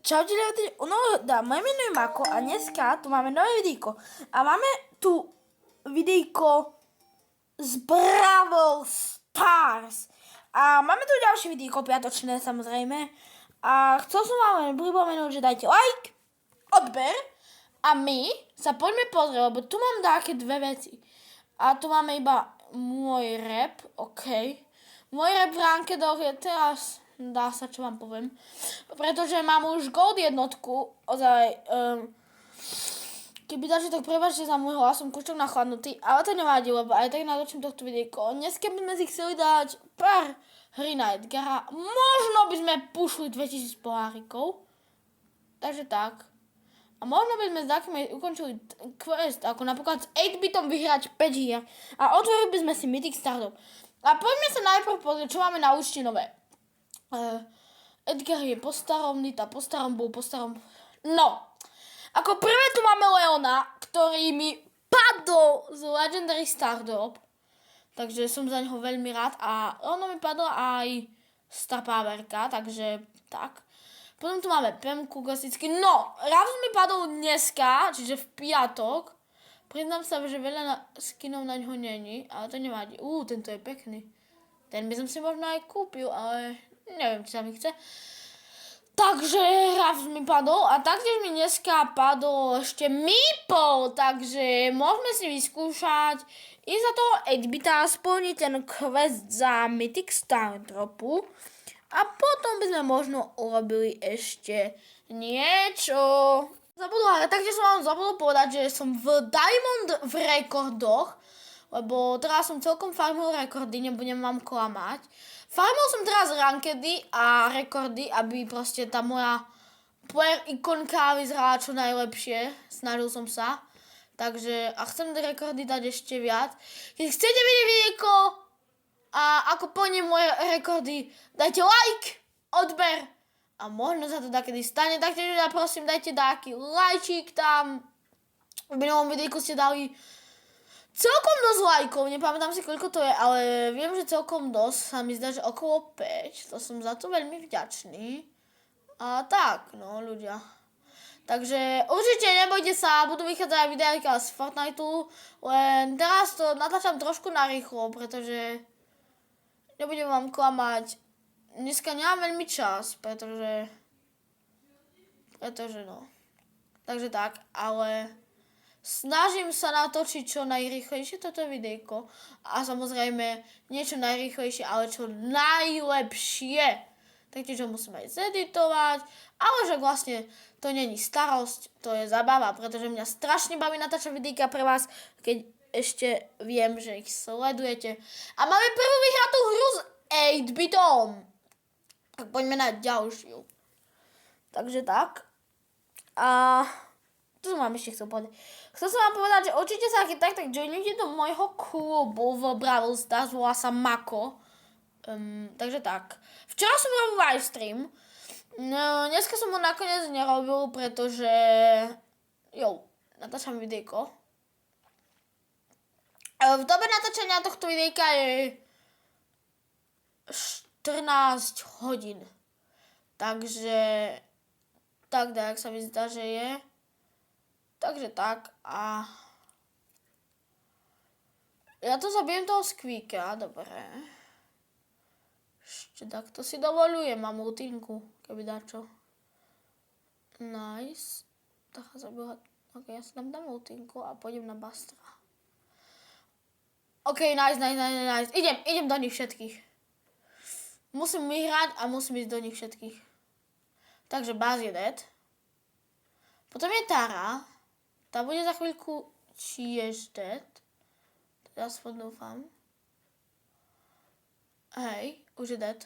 Čaute, moje meno je Mako a dneska tu máme nové videjko. A máme tu videjko z Brawl Stars. A máme tu ďalšie videjko, piatočné samozrejme. A chcel som vám len pripomenúť, že dajte like, odber a my sa poďme pozrieť, lebo tu mám také dve veci. A tu máme iba môj rap, Môj rap v rankedoch je teraz... Dá sa, čo vám poviem. Pretože mám už gold jednotku. Ozaj, keby dáte, tak prepáčte za môj hlas, som kúštok nachladnutý. Ale to nevadí, lebo aj tak natočím tohto videjko. Dneska by sme si chceli dať pár hry na Edgara. Možno by sme pušli 2000 pohárikov. Takže tak. A možno by sme s takými ukončili quest, ako napríklad s 8-bitom vyhrať 5 hier. A otvorili by sme si Mythic Startup. A poďme sa najprv pozrieť, čo máme na účte nové. Edgar je po starom, Nita po starom, bol po starom. No, ako prvé tu máme Leona, ktorý mi padol z Legendary Startup. Takže som za neho veľmi rád. A ono mi padla aj Star Powerka, takže tak. Potom tu máme Pemku klasicky. No, Ravs mi padol dneska, čiže v piatok. Priznám sa, že veľa skinov na ňo není, ale to nevadí. Tento je pekný. Ten by som si možno aj kúpil, ale... Neviem, či sa mi chce. Takže Ravs mi padol a taktiež mi dneska padol ešte Meeple, takže môžeme si vyskúšať ísť za toho 8-bita, splniť ten quest za Mythic Startupu a potom by sme možno urobili ešte niečo. Ale taktiež som vám zabudol povedať, že som v Diamond v rekordoch, lebo teraz som celkom farmil rekordy, nebudem vám klamať. Farmil som teraz rankedy a rekordy, aby proste tá moja player ikonka vyzerala čo najlepšie. Snažil som sa. Takže, a chcem rekordy dať ešte viac. Keď chcete vidieť videjko a ako plním moje rekordy, dajte like, odber a možno sa to takedy stane. Taktiež ja prosím, dajte taký lajčík tam. V minulom videjku ste dali celkom dosť lajkov, nepamätám si, koľko to je, ale viem, že celkom dosť, sa mi zdá, že okolo 5, to som za to veľmi vďačný. A tak, no ľudia. Takže určite nebojte sa, budú vychádzať aj videá z Fortniteu, len teraz to natáčam trošku narýchlo, pretože nebudem vám klamať, dneska nemám veľmi čas, pretože no. Takže tak, ale... Snažím sa natočiť čo najrýchlejšie toto videjko a samozrejme niečo najrýchlejšie, ale čo najlepšie. Taktiež ho musím aj zeditovať, ale že vlastne to není starosť, to je zabava, pretože mňa strašne baví natáčať videjka pre vás, keď ešte viem, že ich sledujete. A máme prvú vyhratú hru s 8-bitom. Tak poďme na ďalšiu. Takže tak. A... To som vám ešte chcel povedať. Chcel som vám povedať, že určite sa tak joinujte do môjho klubu v Brawl Stars, volá sa Mako. Takže tak. Včera som robil livestream. No, dneska som ho nakoniec nerobil, pretože... natáčam videjko. V dobe natáčania tohto videjka je 14 hodín. Takže... Tak, jak sa mi zdá, že je... Takže tak a... Ja to zabijem toho Squeaka, dobre. Ešte takto si dovolujem, mám rutinku, keby dačo. Nice. Tak zabil... Ok, ja si tam dám rutinku a pôjdem na Bastra. Ok, nice. Idem do nich všetkých. Musím vyhrať a musím ísť do nich všetkých. Takže Baz je dead. Potom je Tara. Tá bude za chvíľku tiež dead. Teda aspoň dúfam. Hej, už je dead.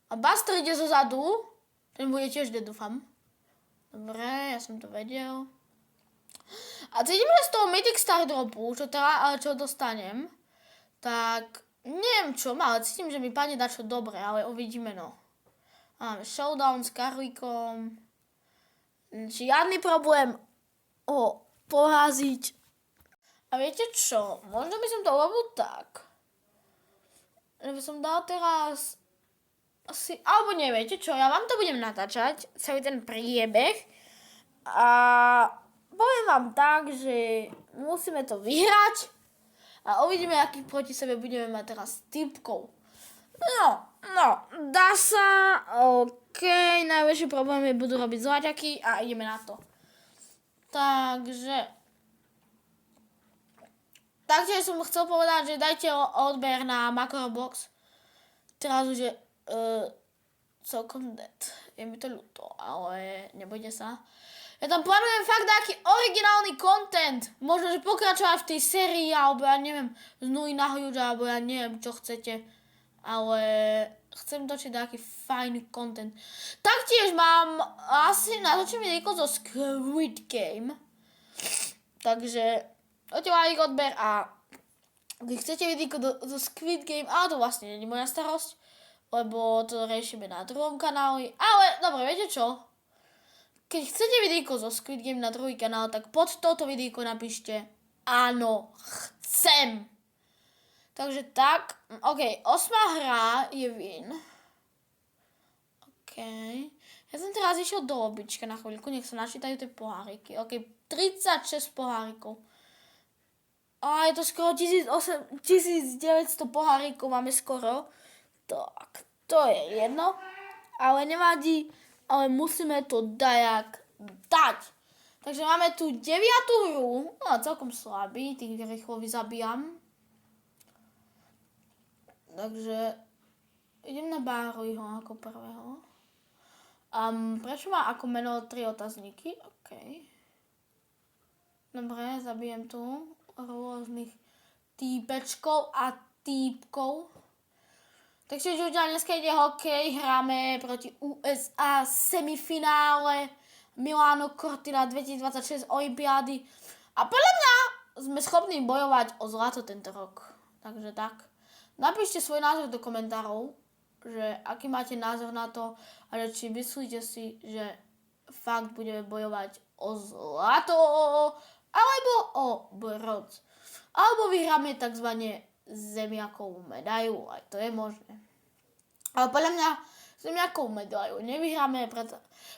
A Buster ide zo zadu. Ten bude tiež dead, dúfam. Dobre, ja som to vedel. A cítim, že z toho Mythic Startupu, čo dostanem, tak neviem čo má, ale cítim, že mi padne dačo dobre, ale uvidíme no. Máme showdown s Karlíkom. Žiadny problém ho poraziť. A viete čo? Možno by som to urobil tak. Že by som dal teraz alebo neviete čo, ja vám to budem natáčať, celý ten priebeh a poviem vám tak, že musíme to vyhrať a uvidíme, aký proti sebe budeme mať teraz s typkou. No, dá sa, najväčšie problémy budú robiť zlaťaky a ideme na to. Takže taktiež som chcel povedať, že dajte odber na Macrobox. Teraz už je celkom dead. Je mi to ľúto, ale nebojte sa. Ja tam plánujem fakt nejaký originálny content. Možno, že pokračovať v tej sérii, alebo ja neviem, z nuly na hľuď, alebo ja neviem, čo chcete. Ale chcem točiť nejaký fajný content. Taktiež mám asi natočím videjko zo Squid Game. Takže dajte like, odber a keď chcete videjko zo Squid Game, ale to vlastne nie je moja starosť, lebo to riešime na druhom kanáli. Ale dobre, viete čo? Keď chcete videjko zo Squid Game na druhý kanál, tak pod toto videjko napíšte áno, chcem. Takže tak, ok, 8. hra je win. Ok, ja som teraz išiel do obička na chvíľku, nech sa načítajú tie poháriky. Ok, 36 pohárikov. A je to skoro 1900 pohárikov máme skoro. Tak, to je jedno. Ale nevadí, ale musíme to dajak dať. Takže máme tu 9. hru. No, celkom slabý, tých rýchlo vyzabíjam. Takže idem na Báruiho ako prvého. Prečo má ako meno 3 otázniky? OK. Dobre, zabijem tu rôznych týpečkov a týpkov. Takže ľudia, dneska ide hokej, hráme proti USA semifinále Milano Cortina 2026 olympiády. A podľa mňa sme schopní bojovať o zlato tento rok. Takže tak. Napíšte svoj názor do komentárov, že aký máte názor na to a že či myslíte si, že fakt budeme bojovať o zlato alebo o bronz. Alebo vyhráme tzv. Zemiakovú medailu, aj to je možné. Ale podľa mňa zemiakovú medailu nevyhráme,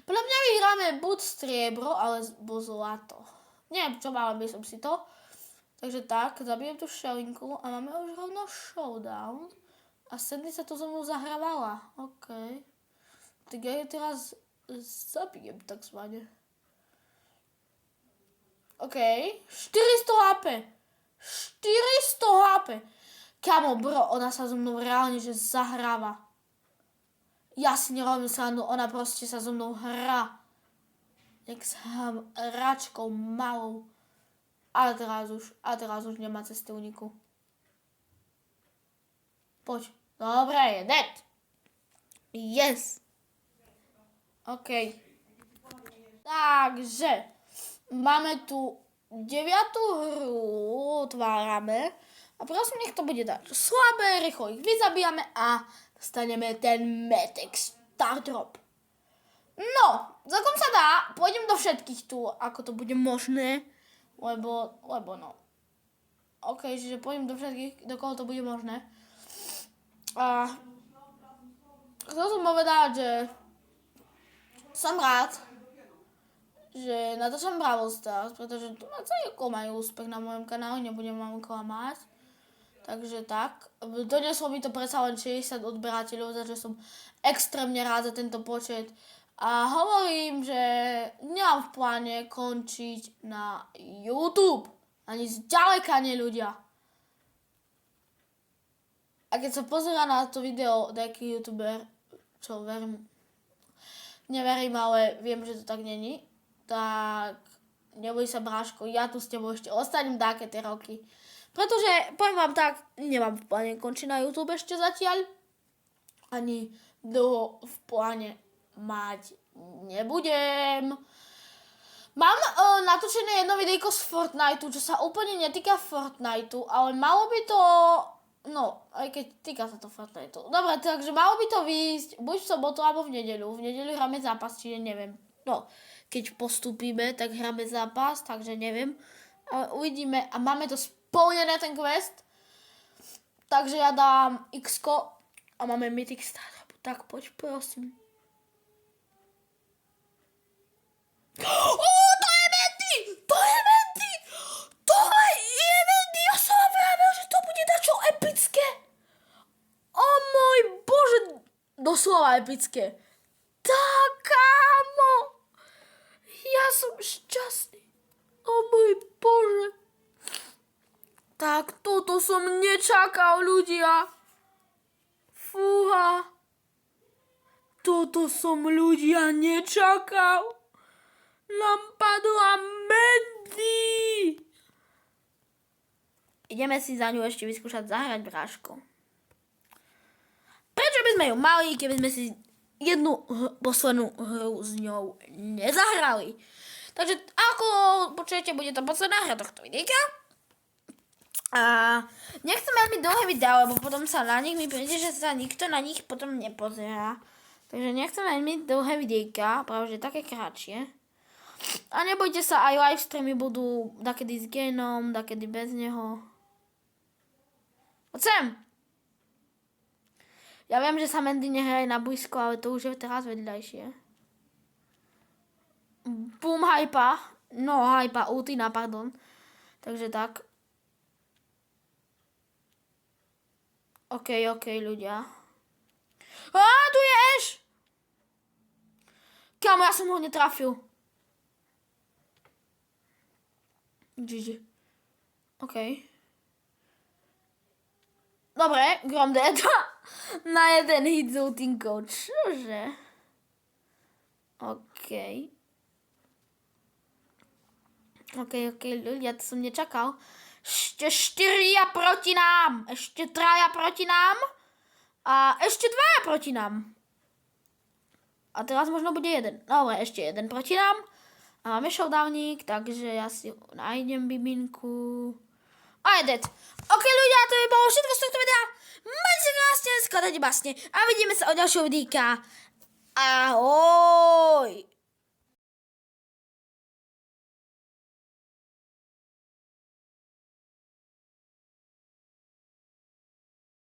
podľa mňa vyhráme buď striebro, alebo zlato. Neviem čo, ale by som si to. Takže tak, zabijem tú šelinku a máme už rovno showdown. A Sandy sa tu so mnou zahrávala. OK. Tak ja ju teraz zabijem takzvané. OK. 400 HP. 400 HP. Kamo, bro, ona sa so mnou reálne že zahráva. Ja si nerobím srandu, ona proste sa so mnou hrá. Jak s hračkou malou. A teraz už nemá cesty úniku. Poď. Dobre, je dead. Yes. OK. Takže máme tu 9. hru, otvárame. A prosím, nech to bude dať slabé, rýchlo ich vyzabíjame a dostaneme ten Matic Star Drop. No, celkom sa dá. Pôjdem do všetkých tu, ako to bude možné. Lebo no. OK, čiže pôjdem do všetkých, do koho to bude možné. A chcel som povedať, že som rád, že natáčam Brawl Stars, pretože tu ma celkom majú úspech na mojom kanáli, nebudem vám klamať. Takže tak. Doneslo mi to predsa len 60 odberateľov, za čo som extrémne rád za tento počet. A hovorím, že nemám v pláne končiť na YouTube. Ani zďaleka nie, ľudia. A keď sa pozerá na to video nejaký youtuber, čo neverím, ale viem, že to tak není, tak neboj sa, bráško, ja tu s tebou ešte ostanem také tie roky. Pretože, poviem vám tak, nemám v pláne končiť na YouTube ešte zatiaľ. Ani dlho v pláne mať nebudem. Mám natočené jedno videjko z Fortniteu, čo sa úplne netýka Fortniteu, ale malo by to, no, aj keď týka sa to Fortniteu. Dobre, takže malo by to výjsť buď v sobotu, alebo v nedeľu. V nedeľu hráme zápas, čiže neviem. No, keď postupíme, tak hráme zápas, takže neviem. Ale uvidíme a máme to splnené ten quest. Takže ja dám X-ko a máme Mythic Star Drop. Tak poď, prosím. To je Mendy! To je Mendy! To je Mendy! Ja som vám vravel, že to bude dačo epické. O môj Bože, doslova epické. Tak, kámo. Ja som šťastný. O môj Bože. Tak toto som nečakal, ľudia. Fúha. Toto som, ľudia, nečakal. Nám padla Mendy. Ideme si za ňu ešte vyskúšať zahrať bráško. Prečo by sme ju mali, keby sme si jednu poslednú hru s ňou nezahrali? Takže ako počujete, bude to posledná hra tohto videjka. A nechcem veľmi dlhé videa, lebo potom sa na nich mi príde, že sa nikto na nich potom nepozerá. Takže nechcem veľmi dlhé videjka, práve že také kratšie. A nebojte sa, aj live streamy budú dakedy s Genom, dakedy bez neho. Poď sem! Ja viem, že sa Mendy nehraje na blízko, ale to už je teraz vedľajšie. Boom, hypa. No, hypa, ultina, pardon. Takže tak. OK, ľudia. Tu je Ash! Kámo, ja som ho netrafil. GG. OK. Dobre, Grom dead. Na jeden hit s ultinkou. Čože? OK, ľudia, to som nečakal. Ešte 4 proti nám. Ešte 3 proti nám. A ešte 2 proti nám. A teraz možno bude 1. Dobre, ešte 1 proti nám. A máme showdowník, takže ja si nájdem bibinku. A je dead. OK, ľudia, to by bolo všetko z tohto videa. Majte sa krásne, skladajte básne. A vidíme sa o ďalšieho videjka. Ahoj.